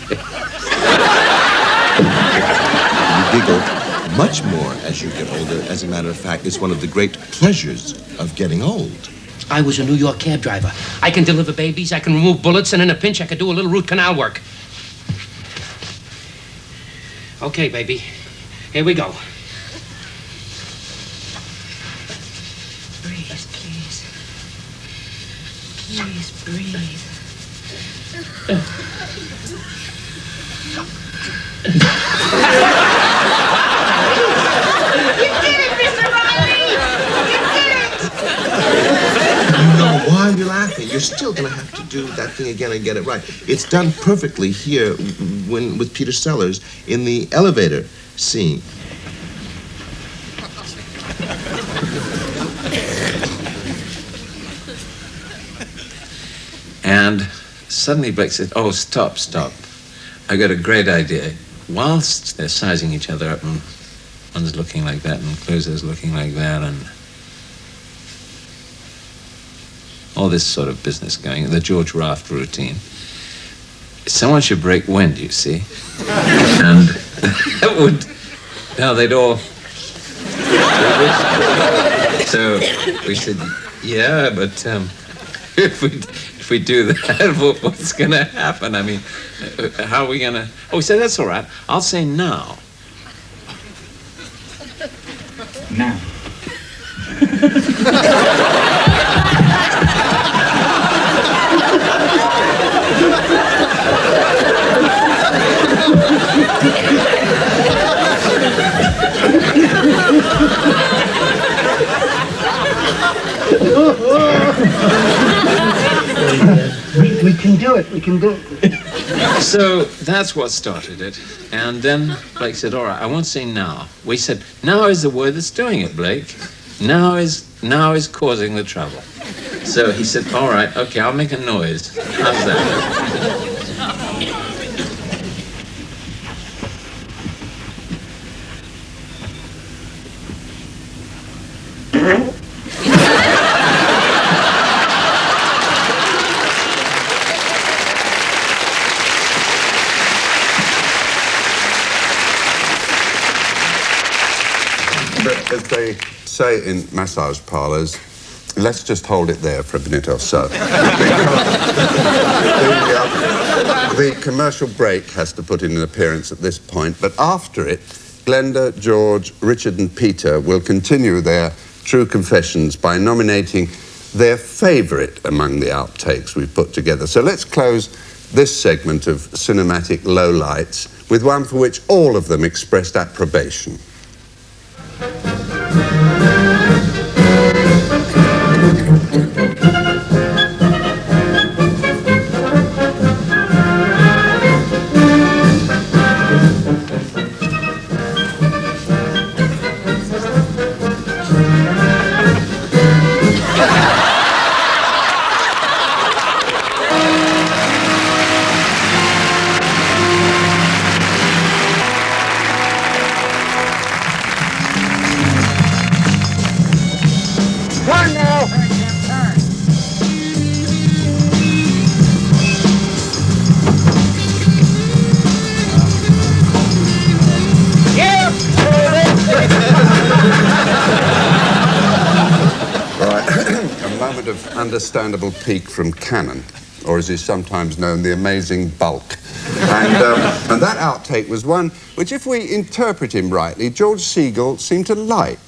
You giggle much more as you get older. As a matter of fact, it's one of the great pleasures of getting old. I was a New York cab driver. I can deliver babies, I can remove bullets, and in a pinch, I could do a little root canal work. Okay, baby. Here we go. Breathe, please. Please, breathe. Why are you laughing? You're still going to have to do that thing again and get it right. It's done perfectly here with Peter Sellers in the elevator scene. And suddenly Blake said, oh, stop. I got a great idea. Whilst they're sizing each other up, and one's looking like that, and Clouseau's looking like that, and all this sort of business going, the George Raft routine. Someone should break wind, you see. And that would, now they'd all... So we said, yeah, but if we do that, what's going to happen? I mean, how are we going to... Oh, we said, that's all right. I'll say now. Now. We can do it. We can do it. So that's what started it. And then Blake said, all right, I won't say now. We said, now is the word that's doing it, Blake. Now is causing the trouble. So he said, all right, okay, I'll make a noise. How's that? As they say in massage parlours, let's just hold it there for a minute or so. The commercial break has to put in an appearance at this point, but after it, Glenda, George, Richard and Peter will continue their true confessions by nominating their favourite among the outtakes we've put together. So let's close this segment of cinematic lowlights with one for which all of them expressed approbation. Understandable peak from Cannon, or as is sometimes known, the amazing bulk. And that outtake was one which, if we interpret him rightly, George Segal seemed to like.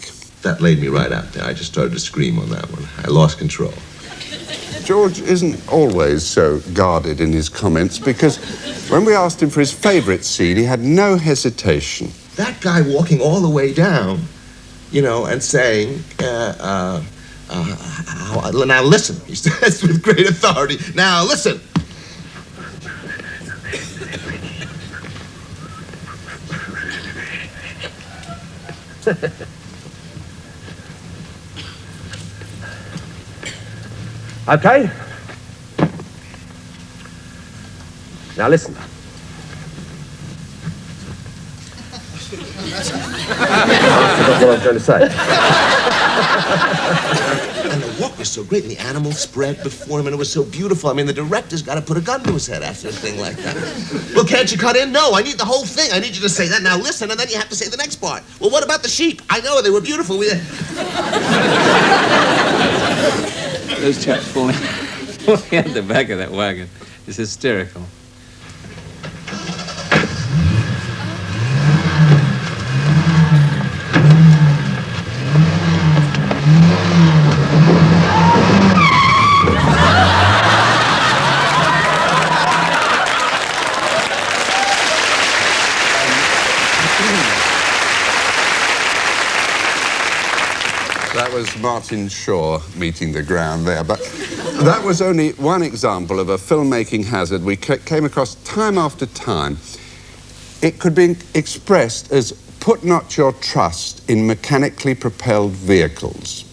That laid me right out there. I just started to scream on that one. I lost control. George isn't always so guarded in his comments, because when we asked him for his favourite scene, he had no hesitation. That guy walking all the way down, you know, and saying, now listen, he says with great authority. Now listen. Okay. Now listen. I forgot what I was going to say. And the walk was so great, and the animals spread before him, and it was so beautiful. I mean, the director's got to put a gun to his head after a thing like that. Well, can't you cut in? No, I need the whole thing. I need you to say that. Now listen, and then you have to say the next part. Well, what about the sheep? I know, they were beautiful. Those chaps falling at the back of that wagon is hysterical. That was Martin Shaw meeting the ground there, but that was only one example of a filmmaking hazard we came across time after time. It could be expressed as put not your trust in mechanically propelled vehicles,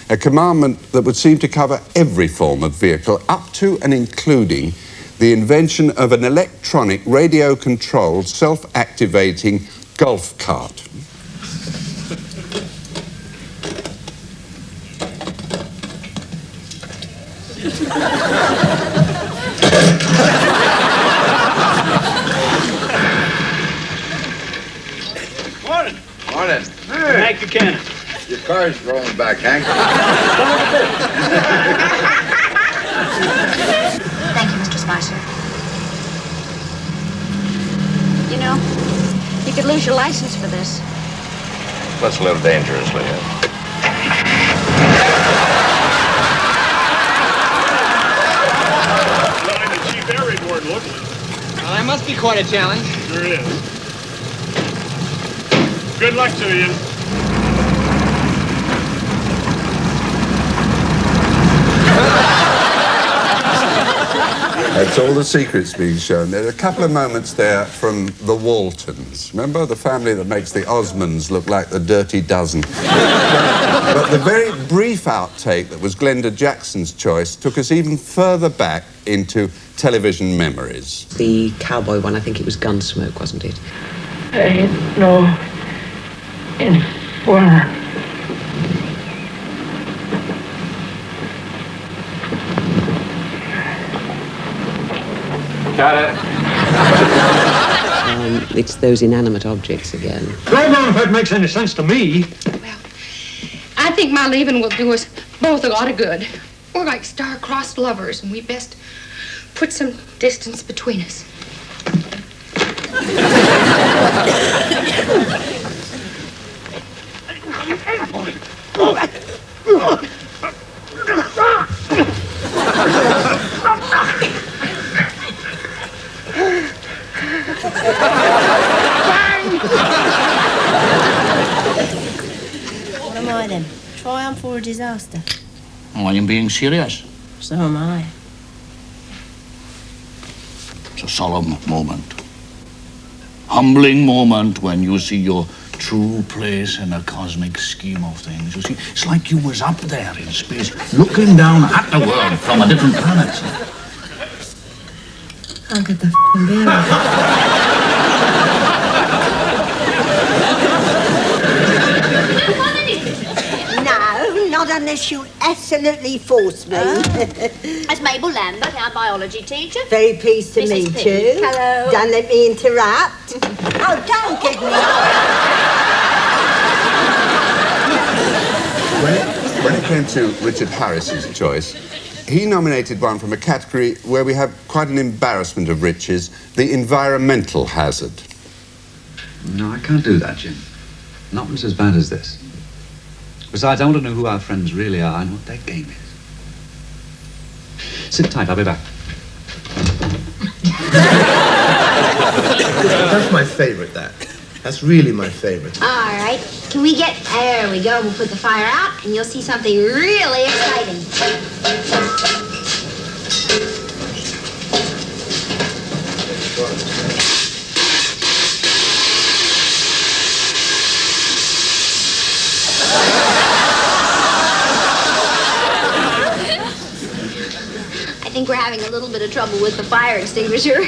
a commandment that would seem to cover every form of vehicle, up to and including the invention of an electronic radio-controlled self-activating golf cart. Morning. Morning. Hey. Hank Buchanan. Your car's rolling back, Hank. Thank you, Mr. Spicer. You know, you could lose your license for this. Let's live dangerously. Flying a cheap air reward locally. Well, that must be quite a challenge. Sure it is. Good luck to you. That's all the secrets being shown. There are a couple of moments there from the Waltons. Remember the family that makes the Osmonds look like the Dirty Dozen? But the very brief outtake that was Glenda Jackson's choice took us even further back into television memories. The cowboy one, I think it was Gunsmoke, wasn't it? Ain't no informer. Got it. It's those inanimate objects again. Don't know if that makes any sense to me. Well, I think my leaving will do us both a lot of good. We're like star-crossed lovers, and we best put some distance between us. What am I then? Triumph or a disaster? Oh, I am being serious. So am I. It's a solemn moment. Humbling moment when you see your true place in a cosmic scheme of things. You see, it's like you was up there in space, looking down at the world from a different planet. How could the f***ing bear it? No, not unless you absolutely force me. That's Mabel Lambert, our biology teacher. Very pleased to Mrs. meet P. you. Hello. Don't let me interrupt. Oh, don't give me When it came to Richard Harris's choice, he nominated one from a category where we have quite an embarrassment of riches, the environmental hazard. No, I can't do that, Jim. Nothing's as bad as this. Besides, I want to know who our friends really are and what their game is. Sit tight, I'll be back. That's my favorite, that. That's really my favorite. All right. Can we get... There we go. We'll put the fire out, and you'll see something really exciting. I think we're having a little bit of trouble with the fire extinguisher.